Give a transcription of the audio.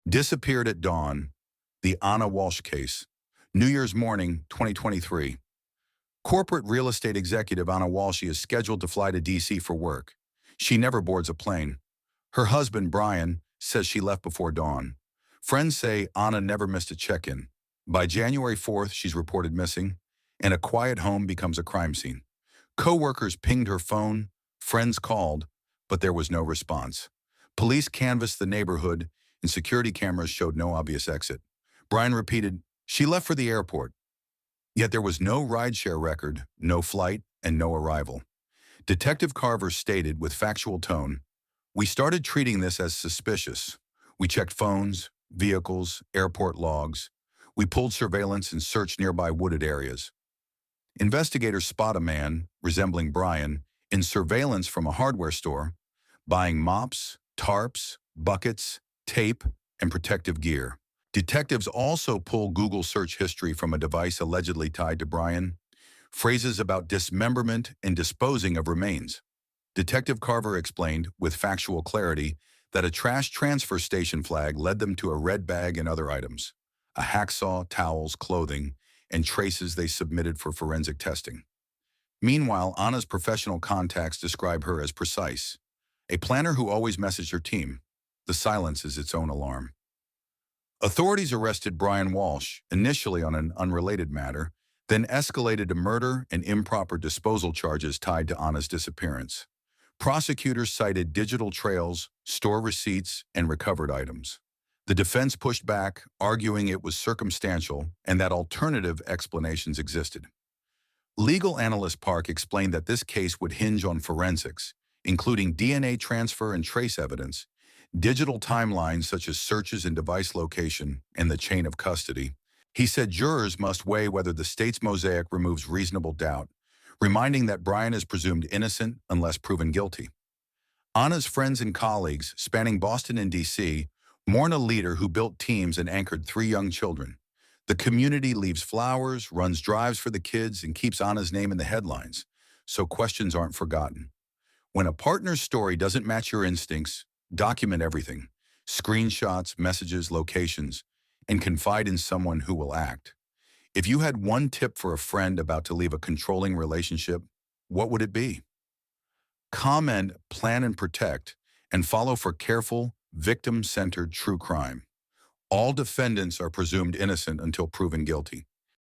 Disappeared at dawn, the Anna Walshe case. New Year's morning, 2023. Corporate real estate executive Anna Walshe is scheduled to fly to D.C. for work. She never boards a plane. Her husband, Brian, says she left before dawn. Friends say Anna never missed a check-in. By January 4th, she's reported missing, and a quiet home becomes a crime scene. Co-workers pinged her phone, friends called, but there was no response. Police canvassed the neighborhood, and security cameras showed no obvious exit. Brian repeated, "She left for the airport." Yet there was no rideshare record, no flight, and no arrival. Detective Carver stated with factual tone, "We started treating this as suspicious. We checked phones, vehicles, airport logs. We pulled surveillance and searched nearby wooded areas. Investigators spot a man, resembling Brian, in surveillance from a hardware store, buying mops, tarps, buckets, tape, and protective gear. Detectives also pull Google search history from a device allegedly tied to Brian, phrases about dismemberment and disposing of remains. Detective Carver explained, with factual clarity, that a trash transfer station flag led them to a red bag and other items, a hacksaw, towels, clothing, and traces they submitted for forensic testing. Meanwhile, Anna's professional contacts describe her as precise, a planner who always messaged her team. The silence is its own alarm. Authorities arrested Brian Walshe, initially on an unrelated matter, then escalated to murder and improper disposal charges tied to Anna's disappearance. Prosecutors cited digital trails, store receipts, and recovered items. The defense pushed back, arguing it was circumstantial and that alternative explanations existed. Legal analyst Park explained that this case would hinge on forensics, including DNA transfer and trace evidence, digital timelines such as searches and device location, and the chain of custody. He said jurors must weigh whether the state's mosaic removes reasonable doubt, reminding that Brian is presumed innocent unless proven guilty. Anna's friends and colleagues, spanning Boston and D.C., mourn a leader who built teams and anchored 3 young children. The community leaves flowers, runs drives for the kids, and keeps Anna's name in the headlines, so questions aren't forgotten. When a partner's story doesn't match your instincts, document everything, screenshots, messages, locations, and confide in someone who will act. If you had one tip for a friend about to leave a controlling relationship, what would it be? Comment, plan and protect, and follow for careful, victim-centered true crime. All defendants are presumed innocent until proven guilty.